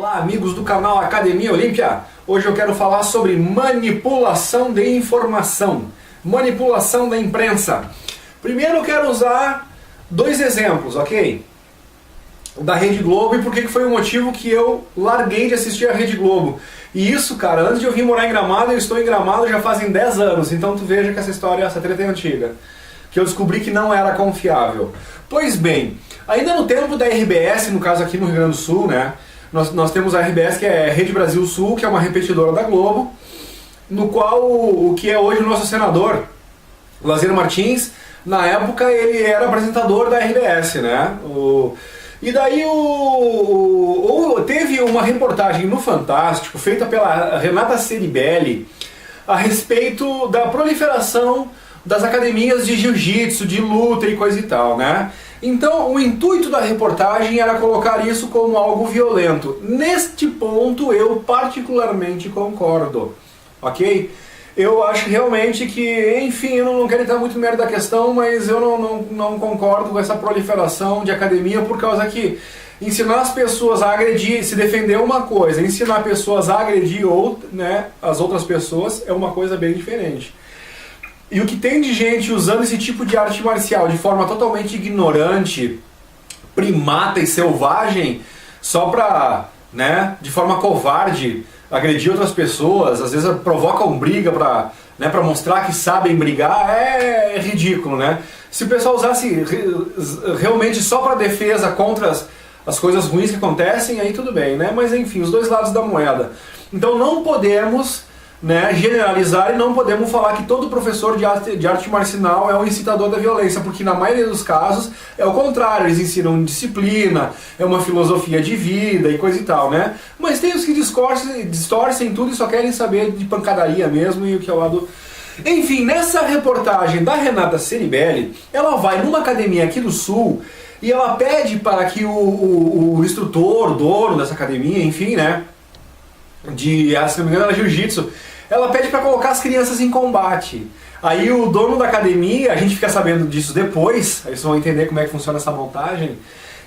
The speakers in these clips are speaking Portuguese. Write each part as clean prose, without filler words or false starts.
Olá, amigos do canal Academia Olímpia. Hoje eu quero falar sobre manipulação de informação, manipulação da imprensa. Primeiro eu quero usar dois exemplos, ok? Da Rede Globo e por que foi o motivo que eu larguei de assistir a Rede Globo. E isso, cara, antes de eu vir morar em Gramado, eu estou em Gramado já fazem 10 anos, então tu veja que essa história, essa treta é antiga. Que eu descobri que não era confiável. Pois bem, ainda no tempo da RBS, no caso aqui no Rio Grande do Sul, né? Nós temos a RBS, que é Rede Brasil Sul, que é uma repetidora da Globo, no qual o que é hoje o nosso senador, Lazier Martins, na época ele era apresentador da RBS, né? E daí teve uma reportagem no Fantástico, feita pela Renata Ceribelli, a respeito da proliferação das academias de jiu-jitsu, de luta e coisa e tal, né? Então, o intuito da reportagem era colocar isso como algo violento. Neste ponto, eu particularmente concordo, ok? Eu acho realmente que, enfim, eu não quero entrar muito no mérito da questão, mas eu não concordo com essa proliferação de academia, por causa que ensinar as pessoas a agredir, se defender é uma coisa, ensinar pessoas a agredir as outras pessoas é uma coisa bem diferente. E o que tem de gente usando esse tipo de arte marcial de forma totalmente ignorante, primata e selvagem, só pra, de forma covarde, agredir outras pessoas, às vezes provocam briga pra mostrar que sabem brigar, é ridículo, né? Se o pessoal usasse realmente só pra defesa contra as coisas ruins que acontecem, aí tudo bem, né? Mas enfim, os dois lados da moeda. Então não podemos generalizar e não podemos falar que todo professor de arte marcial é um incitador da violência, porque na maioria dos casos é o contrário, eles ensinam disciplina, é uma filosofia de vida e coisa e tal, né? Mas tem os que distorcem tudo e só querem saber de pancadaria mesmo e o que é o lado... Enfim, nessa reportagem da Renata Ceribelli, ela vai numa academia aqui do Sul e ela pede para que o instrutor, o dono dessa academia, enfim, né? Se não me engano era jiu-jitsu, ela pede para colocar as crianças em combate. Aí o dono da academia, a gente fica sabendo disso depois, aí vocês vão entender como é que funciona essa montagem.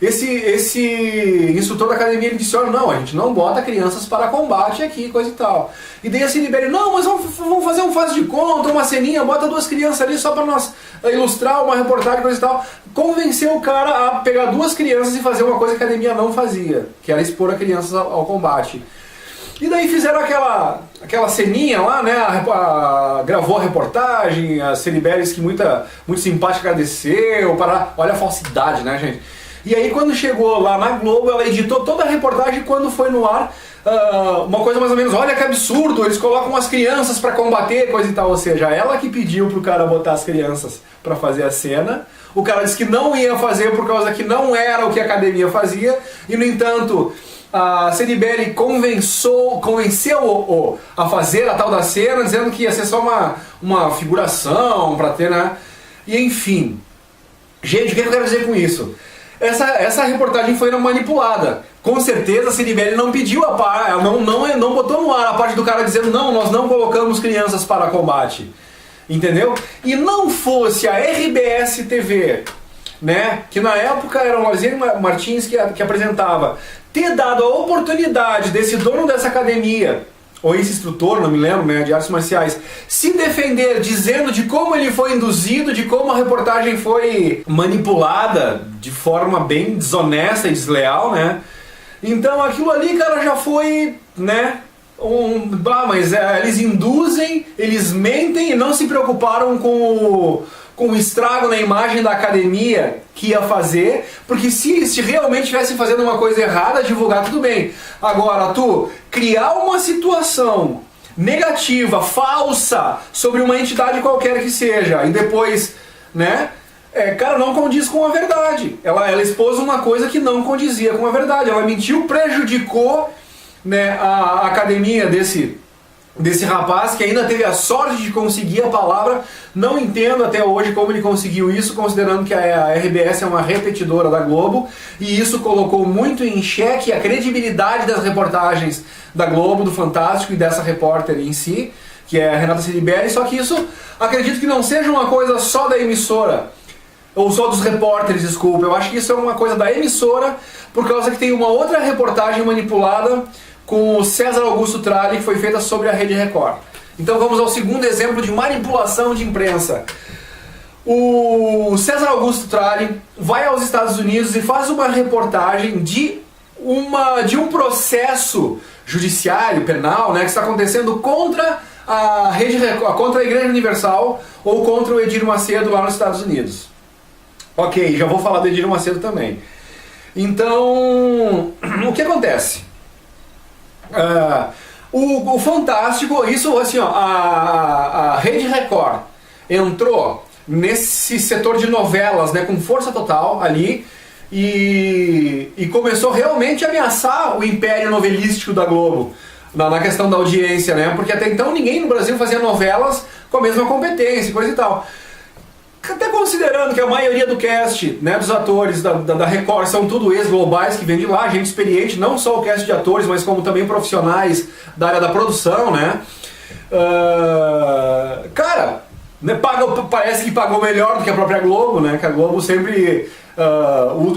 Esse instrutor da academia, ele disse, olha, não, a gente não bota crianças para combate aqui, coisa e tal. E daí a Ceribelli, não, mas vamos fazer um faz de conta, uma ceninha, bota duas crianças ali só para nós ilustrar uma reportagem, coisa e tal. Convenceu o cara a pegar duas crianças e fazer uma coisa que a academia não fazia, que era expor as crianças ao combate. E daí fizeram aquela ceninha lá, né? Gravou a reportagem, a Ceribelli que muito simpática agradeceu, olha a falsidade, né, gente? E aí quando chegou lá na Globo, ela editou toda a reportagem e quando foi no ar, uma coisa mais ou menos, olha que absurdo, eles colocam as crianças pra combater, coisa e tal, ou seja, ela que pediu pro cara botar as crianças pra fazer a cena, o cara disse que não ia fazer por causa que não era o que a academia fazia, e no entanto... A Ceribelli convenceu a fazer a tal da cena, dizendo que ia ser só uma figuração para ter, né? E enfim, gente, o que eu quero dizer com isso? Essa reportagem foi manipulada. Com certeza a Ceribelli não pediu ela não botou no ar a parte do cara dizendo não, nós não colocamos crianças para combate. Entendeu? E não fosse a RBS TV, né, que na época era o Lazier Martins que apresentava, ter dado a oportunidade desse dono dessa academia, ou esse instrutor, não me lembro, né, de artes marciais, se defender dizendo de como ele foi induzido, de como a reportagem foi manipulada de forma bem desonesta e desleal, né? Então aquilo ali, cara, já foi, né, mas eles induzem, eles mentem e não se preocuparam com o estrago na imagem da academia que ia fazer, porque se realmente estivesse fazendo uma coisa errada, divulgar tudo bem. Agora, tu criar uma situação negativa, falsa, sobre uma entidade qualquer que seja, e depois, né, cara, não condiz com a verdade. Ela expôs uma coisa que não condizia com a verdade. Ela mentiu, prejudicou, né, a academia desse rapaz que ainda teve a sorte de conseguir a palavra. Não entendo até hoje como ele conseguiu isso, considerando que a RBS é uma repetidora da Globo, e isso colocou muito em xeque a credibilidade das reportagens da Globo, do Fantástico e dessa repórter em si, que é a Renata Ceribelli. Só que isso, acredito que não seja uma coisa só da emissora. ou só dos repórteres, desculpa. Eu acho que isso é uma coisa da emissora, por causa que tem uma outra reportagem manipulada com o César Augusto Tralli, que foi feita sobre a Rede Record. Então vamos ao segundo exemplo de manipulação de imprensa. O César Augusto Tralli vai aos Estados Unidos e faz uma reportagem de um processo judiciário, penal, né, que está acontecendo contra a Rede Record, contra a Igreja Universal ou contra o Edir Macedo lá nos Estados Unidos. Ok, já vou falar do Edir Macedo também. Então, o que acontece? O Fantástico, isso assim, ó, a Rede Record entrou nesse setor de novelas, né, com força total ali e começou realmente a ameaçar o império novelístico da Globo na questão da audiência, né, porque até então ninguém no Brasil fazia novelas com a mesma competência, coisa e tal. Até considerando que a maioria do cast, né, dos atores da Record são tudo ex-globais que vêm de lá, gente experiente, não só o cast de atores, mas como também profissionais da área da produção, né? Cara, né, parece que pagou melhor do que a própria Globo, né? Que a Globo sempre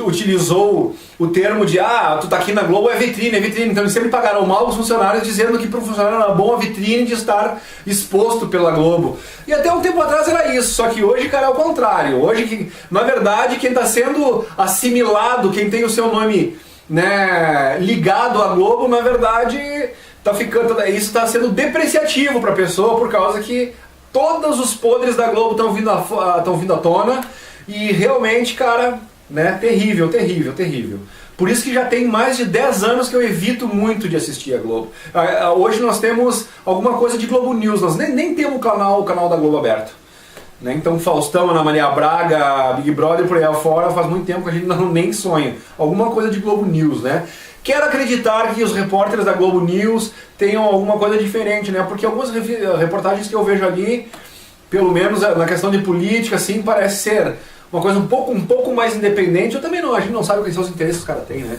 utilizou o termo de tu tá aqui na Globo, é vitrine. Então eles sempre pagaram mal os funcionários, dizendo que para o funcionário era bom a vitrine de estar exposto pela Globo. E até um tempo atrás era isso, só que hoje, cara, é o contrário. Hoje, na verdade, quem está sendo assimilado, quem tem o seu nome, né, ligado à Globo, na verdade, isso está sendo depreciativo para a pessoa, por causa que todos os podres da Globo estão vindo à tona. E realmente, cara, né, terrível. Por isso que já tem mais de 10 anos que eu evito muito de assistir a Globo. Hoje nós temos alguma coisa de Globo News, nós nem temos o canal da Globo aberto. Né? Então Faustão, Ana Maria Braga, Big Brother, por aí afora, faz muito tempo que a gente não nem sonha. Alguma coisa de Globo News, né? Quero acreditar que os repórteres da Globo News tenham alguma coisa diferente, né? Porque algumas reportagens que eu vejo ali, pelo menos na questão de política, assim, parece ser uma coisa um pouco mais independente. Eu também não, a gente não sabe quais são os interesses que os caras têm, né?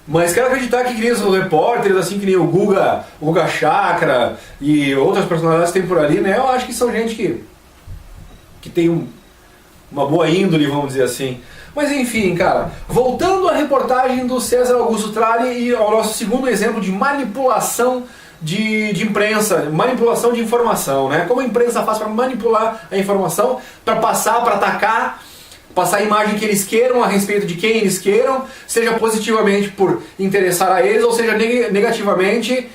Mas quero acreditar que nem os repórteres, assim, que nem o Guga Chakra e outras personalidades que tem por ali, né? Eu acho que são gente que tem uma boa índole, vamos dizer assim. Mas enfim, cara, voltando à reportagem do César Augusto Tralli e ao nosso segundo exemplo de manipulação de imprensa, manipulação de informação, né? Como a imprensa faz para manipular a informação, para passar, para atacar, passar a imagem que eles queiram a respeito de quem eles queiram, seja positivamente por interessar a eles, ou seja negativamente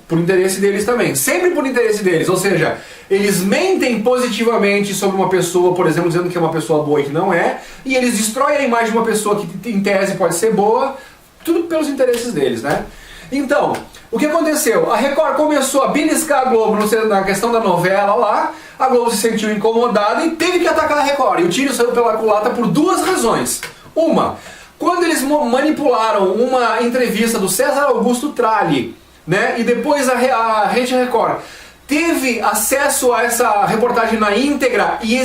por interesse deles também. Sempre por interesse deles, ou seja, eles mentem positivamente sobre uma pessoa, por exemplo, dizendo que é uma pessoa boa e que não é, e eles destroem a imagem de uma pessoa que em tese pode ser boa, tudo pelos interesses deles, né? Então, o que aconteceu? A Record começou a beliscar a Globo na questão da novela lá, a Globo se sentiu incomodada e teve que atacar a Record. E o tiro saiu pela culatra por duas razões. Uma, quando eles manipularam uma entrevista do César Augusto Tralli, né, e depois a Rede Record teve acesso a essa reportagem na íntegra e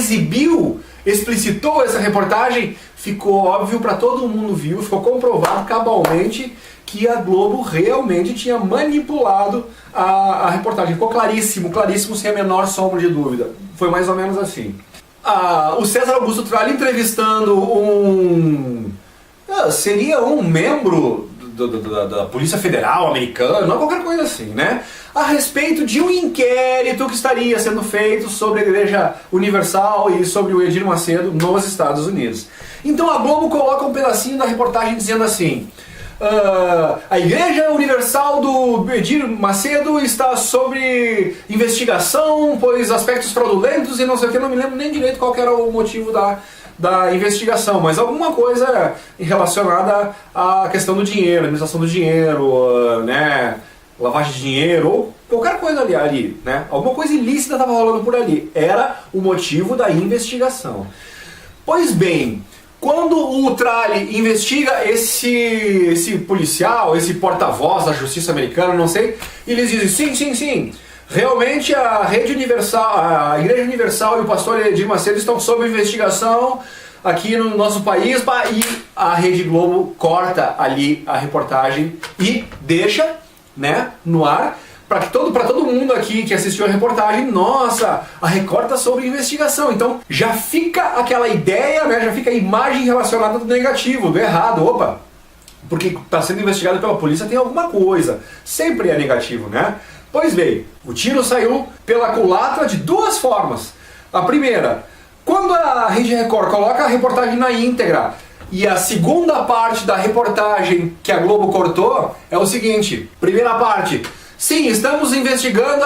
explicitou essa reportagem, ficou óbvio para todo mundo, ficou comprovado cabalmente que a Globo realmente tinha manipulado a reportagem. Ficou claríssimo, sem a menor sombra de dúvida. Foi mais ou menos assim. O César Augusto Tralli entrevistando seria um membro da Polícia Federal americana, qualquer coisa assim, né? A respeito de um inquérito que estaria sendo feito sobre a Igreja Universal e sobre o Edir Macedo nos Estados Unidos. Então a Globo coloca um pedacinho da reportagem dizendo assim: a Igreja Universal do Edir Macedo está sob investigação, pois aspectos fraudulentos e não sei o que, não me lembro nem direito qual que era o motivo da investigação, mas alguma coisa relacionada à questão do dinheiro, administração do dinheiro, né, lavagem de dinheiro, ou qualquer coisa ali, né, alguma coisa ilícita estava rolando por ali, era o motivo da investigação. Pois bem, quando o Tralli investiga esse policial, esse porta-voz da justiça americana, não sei, eles dizem sim, realmente a Rede Universal, a Igreja Universal e o pastor Edir Macedo estão sob investigação aqui no nosso país, e a Rede Globo corta ali a reportagem e deixa, né, no ar para todo mundo aqui que assistiu a reportagem, nossa, a Record tá sobre investigação. Então já fica aquela ideia, né, já fica a imagem relacionada do negativo, do errado. Opa, porque está sendo investigado pela polícia, tem alguma coisa. Sempre é negativo, né? Pois bem, o tiro saiu pela culatra de duas formas. A primeira, quando a Rede Record coloca a reportagem na íntegra e a segunda parte da reportagem que a Globo cortou é o seguinte: primeira parte, sim, estamos investigando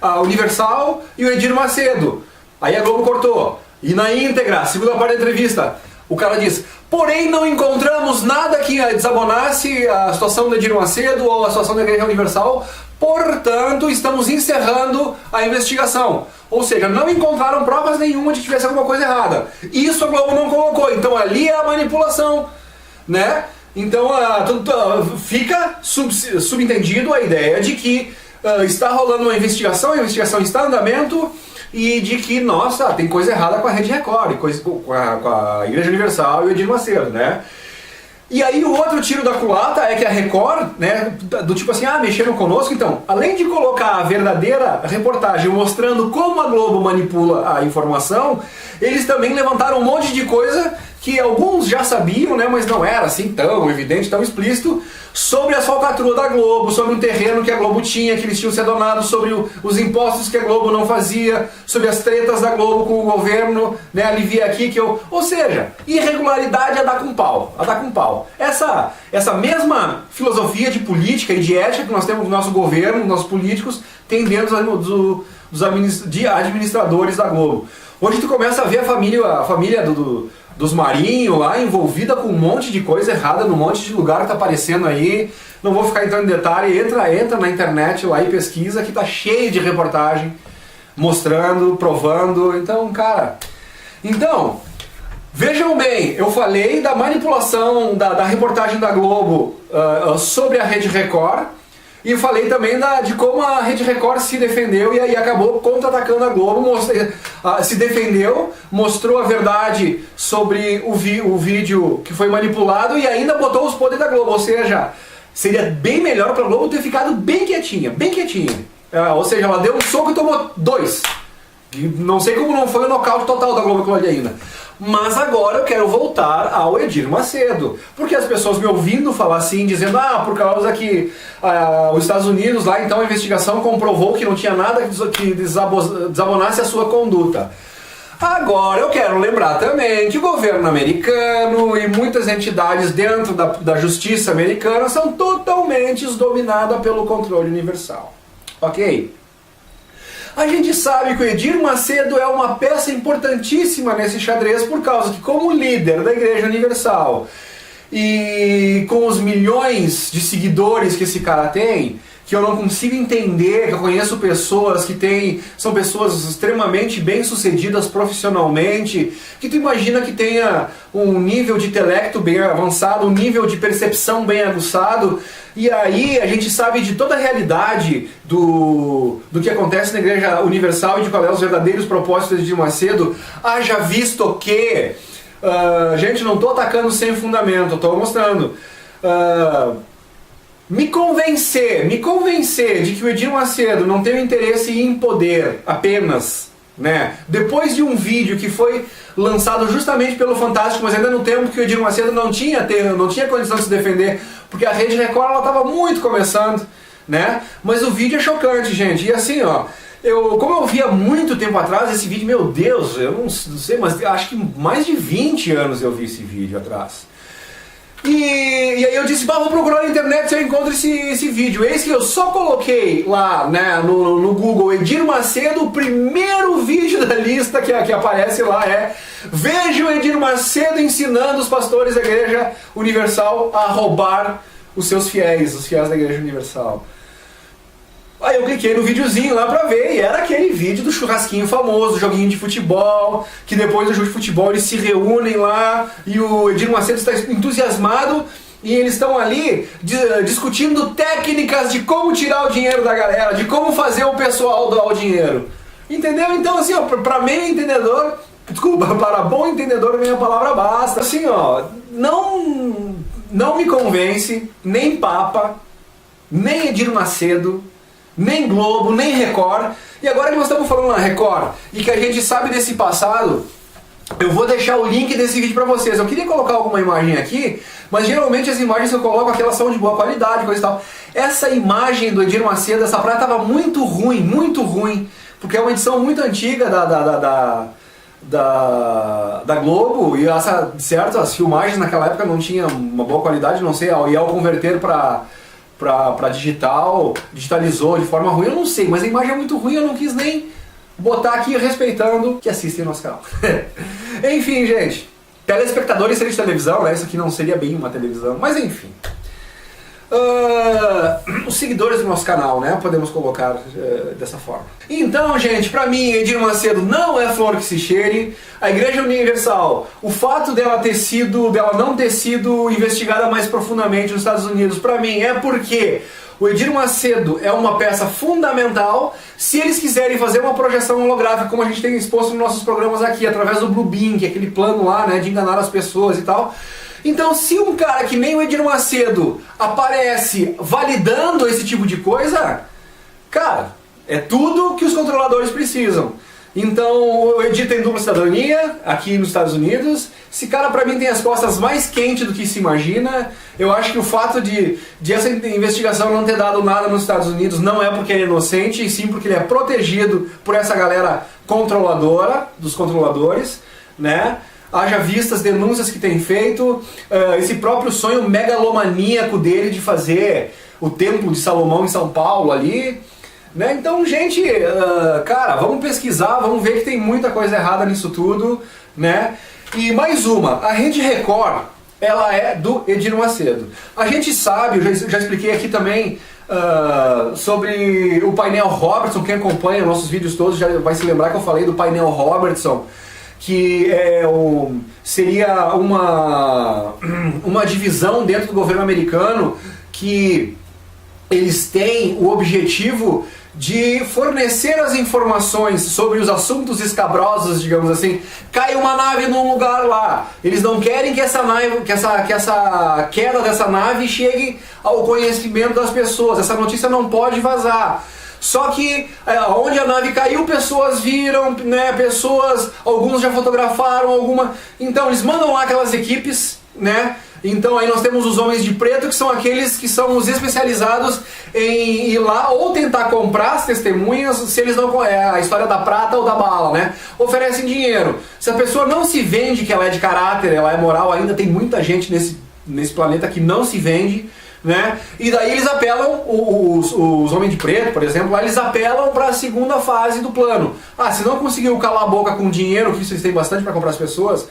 a Universal e o Edir Macedo. Aí a Globo cortou. E na íntegra, segunda parte da entrevista, o cara diz: porém não encontramos nada que desabonasse a situação do Edir Macedo ou a situação da Igreja Universal, portanto estamos encerrando a investigação. Ou seja, não encontraram provas nenhuma de que tivesse alguma coisa errada. Isso a Globo não colocou, então ali é a manipulação, né? Então fica subentendido a ideia de que está rolando uma investigação, a investigação está em andamento, e de que, nossa, tem coisa errada com a Rede Record, com a Igreja Universal e o Edir Macedo, né? E aí o outro tiro da culata é que a Record, né, do tipo assim, mexeram conosco. Então, além de colocar a verdadeira reportagem mostrando como a Globo manipula a informação, eles também levantaram um monte de coisa que alguns já sabiam, né, mas não era assim tão evidente, tão explícito, sobre as falcatruas da Globo, sobre um terreno que a Globo tinha, que eles tinham se adonado, sobre os impostos que a Globo não fazia, sobre as tretas da Globo com o governo, né, alivia aqui que eu... Ou seja, irregularidade a dar com pau, a dar com pau. Essa mesma filosofia de política e de ética que nós temos no nosso governo, nos nossos políticos, tem dentro dos administradores da Globo. Hoje tu começa a ver a família dos Marinho lá envolvida com um monte de coisa errada num monte de lugar que tá aparecendo aí. Não vou ficar entrando em detalhe, entra na internet lá e pesquisa, que tá cheio de reportagem mostrando, provando. Então, cara, vejam bem, eu falei da manipulação da reportagem da Globo sobre a Rede Record. E eu falei também de como a Rede Record se defendeu e aí acabou contra-atacando a Globo, se defendeu, mostrou a verdade sobre o vídeo que foi manipulado e ainda botou os poderes da Globo. Ou seja, seria bem melhor para a Globo ter ficado bem quietinha, bem quietinha. Ou seja, ela deu um soco e tomou 2. Não sei como não foi o nocaute total da Globo aquilo ali ainda. Mas agora eu quero voltar ao Edir Macedo, porque as pessoas me ouvindo falar assim, dizendo, por causa que os Estados Unidos lá, então a investigação comprovou que não tinha nada que desabonasse a sua conduta. Agora eu quero lembrar também que o governo americano e muitas entidades dentro da justiça americana são totalmente dominadas pelo controle universal. Ok? A gente sabe que o Edir Macedo é uma peça importantíssima nesse xadrez por causa que, como líder da Igreja Universal e com os milhões de seguidores que esse cara tem, que eu não consigo entender, que eu conheço pessoas que são pessoas extremamente bem-sucedidas profissionalmente, que tu imagina que tenha um nível de intelecto bem avançado, um nível de percepção bem aguçado, e aí a gente sabe de toda a realidade do que acontece na Igreja Universal e de qual é os verdadeiros propósitos de Macedo, haja visto que, gente, não estou atacando sem fundamento, estou mostrando... Me convencer de que o Edir Macedo não tem interesse em poder apenas, né? Depois de um vídeo que foi lançado justamente pelo Fantástico, mas ainda no tempo que o Edir Macedo não tinha condição de se defender, porque a Rede Record ela estava muito começando, né? Mas o vídeo é chocante, gente. E assim, como eu vi há muito tempo atrás esse vídeo, meu Deus, eu não sei, mas acho que mais de 20 anos eu vi esse vídeo atrás. E aí eu disse, vou procurar na internet se eu encontro esse vídeo. Eis que eu só coloquei lá, né, no Google Edir Macedo, o primeiro vídeo da lista que aparece lá é: veja o Edir Macedo ensinando os pastores da Igreja Universal a roubar os seus fiéis, os fiéis da Igreja Universal. Aí eu cliquei no videozinho lá pra ver, e era aquele vídeo do churrasquinho famoso, joguinho de futebol, que depois do jogo de futebol eles se reúnem lá, e o Edir Macedo está entusiasmado, e eles estão ali discutindo técnicas de como tirar o dinheiro da galera, de como fazer o pessoal doar o dinheiro. Entendeu? Então assim, pra meio entendedor, para bom entendedor minha palavra basta. Assim, não me convence, nem Papa, nem Edir Macedo, nem Globo, nem Record. E agora que nós estamos falando na Record e que a gente sabe desse passado, eu vou deixar o link desse vídeo pra vocês. Eu queria colocar alguma imagem aqui, mas geralmente as imagens que eu coloco aqui, elas são de boa qualidade, coisa e tal. Essa imagem do Edir Macedo, essa praia estava muito ruim, porque é uma edição muito antiga da Globo, e certo, as filmagens naquela época não tinham uma boa qualidade, não sei, e ao converter para digital, digitalizou de forma ruim, eu não sei, mas a imagem é muito ruim, eu não quis nem botar aqui respeitando que assistem nosso canal. Enfim, gente, telespectadores seria de televisão, né? Isso aqui não seria bem uma televisão, mas enfim. Os seguidores do nosso canal, né? Podemos colocar dessa forma. Então, gente, pra mim, Edir Macedo não é flor que se cheire. A Igreja Universal, o fato dela não ter sido investigada mais profundamente nos Estados Unidos, pra mim, é porque o Edir Macedo é uma peça fundamental se eles quiserem fazer uma projeção holográfica, como a gente tem exposto nos nossos programas aqui, através do Bluebeam, que é aquele plano lá, né, de enganar as pessoas e tal. Então, se um cara que nem o Edir Macedo aparece validando esse tipo de coisa, cara, é tudo que os controladores precisam. Então, o Edir tem dupla cidadania aqui nos Estados Unidos. Esse cara, pra mim, tem as costas mais quentes do que se imagina. Eu acho que o fato de essa investigação não ter dado nada nos Estados Unidos não é porque ele é inocente, e sim porque ele é protegido por essa galera controladora, dos controladores, né? Haja vistas denúncias que tem feito, esse próprio sonho megalomaníaco dele de fazer o Templo de Salomão em São Paulo ali, né? Então, gente, cara, vamos pesquisar, vamos ver que tem muita coisa errada nisso tudo, né? E mais uma, a Rede Record, ela é do Edir Macedo. A gente sabe, eu já expliquei aqui também sobre o painel Robertson. Quem acompanha nossos vídeos todos já vai se lembrar que eu falei do painel Robertson, que seria uma divisão dentro do governo americano, que eles têm o objetivo de fornecer as informações sobre os assuntos escabrosos, digamos assim. Cai uma nave num lugar lá, eles não querem que essa queda dessa nave chegue ao conhecimento das pessoas, essa notícia não pode vazar. Só que onde a nave caiu, pessoas viram, né, alguns já fotografaram, então eles mandam lá aquelas equipes, né? Então aí nós temos os homens de preto, que são aqueles que são os especializados em ir lá ou tentar comprar as testemunhas, se eles não a história da prata ou da bala, né? Oferecem dinheiro. Se a pessoa não se vende que ela é de caráter, ela é moral, ainda tem muita gente nesse planeta que não se vende, né? E daí eles apelam, os homens de preto, por exemplo, lá eles apelam para a segunda fase do plano. Se não conseguiu calar a boca com dinheiro, que vocês têm bastante para comprar as pessoas,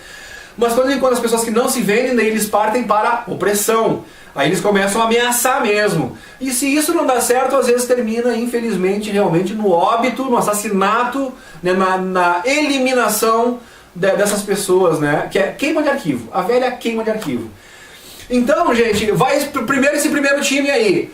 mas quando encontram as pessoas que não se vendem, daí eles partem para a opressão. Aí eles começam a ameaçar mesmo. E se isso não dá certo, às vezes termina, infelizmente, realmente no óbito, no assassinato, né, na eliminação dessas pessoas, né? Que é queima de arquivo, a velha queima de arquivo. Então, gente, vai primeiro esse primeiro time aí,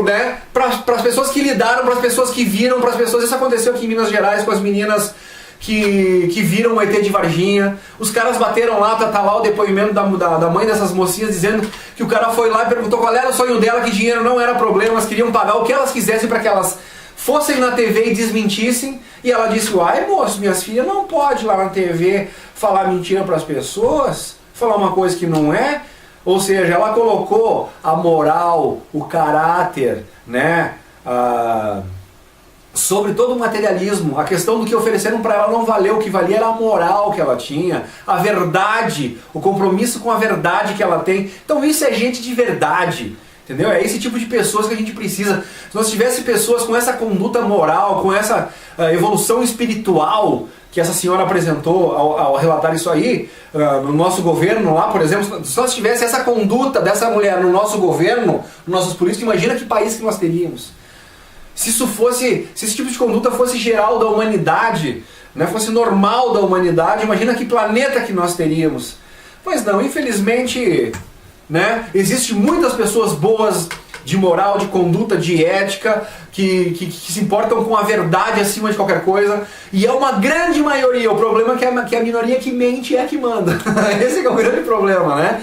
né, para as pessoas que lidaram, para as pessoas que viram, para as pessoas. Isso aconteceu aqui em Minas Gerais com as meninas que viram o ET de Varginha. Os caras bateram lá, tá lá o depoimento da mãe dessas mocinhas, dizendo que o cara foi lá e perguntou qual era o sonho dela, que dinheiro não era problema, elas queriam pagar o que elas quisessem para que elas fossem na TV e desmentissem. E ela disse: ai, moço, minhas filhas não pode ir lá na TV falar mentira para as pessoas, falar uma coisa que não é. Ou seja, ela colocou a moral, o caráter, né, sobre todo o materialismo. A questão do que ofereceram para ela não valeu, o que valia era a moral que ela tinha, a verdade, o compromisso com a verdade que ela tem. Então isso é gente de verdade, entendeu? É esse tipo de pessoas que a gente precisa. Se nós tivesse pessoas com essa conduta moral, com essa evolução espiritual que essa senhora apresentou ao relatar isso aí, no nosso governo lá, por exemplo, se nós tivesse essa conduta dessa mulher no nosso governo, nos nossos políticos, imagina que país que nós teríamos. Se esse tipo de conduta fosse geral da humanidade, né, fosse normal da humanidade, imagina que planeta que nós teríamos. Mas não, infelizmente, né, existem muitas pessoas boas, de moral, de conduta, de ética, que se importam com a verdade acima de qualquer coisa, e é uma grande maioria. O problema é que a minoria que mente é a que manda. Esse é o grande problema, né?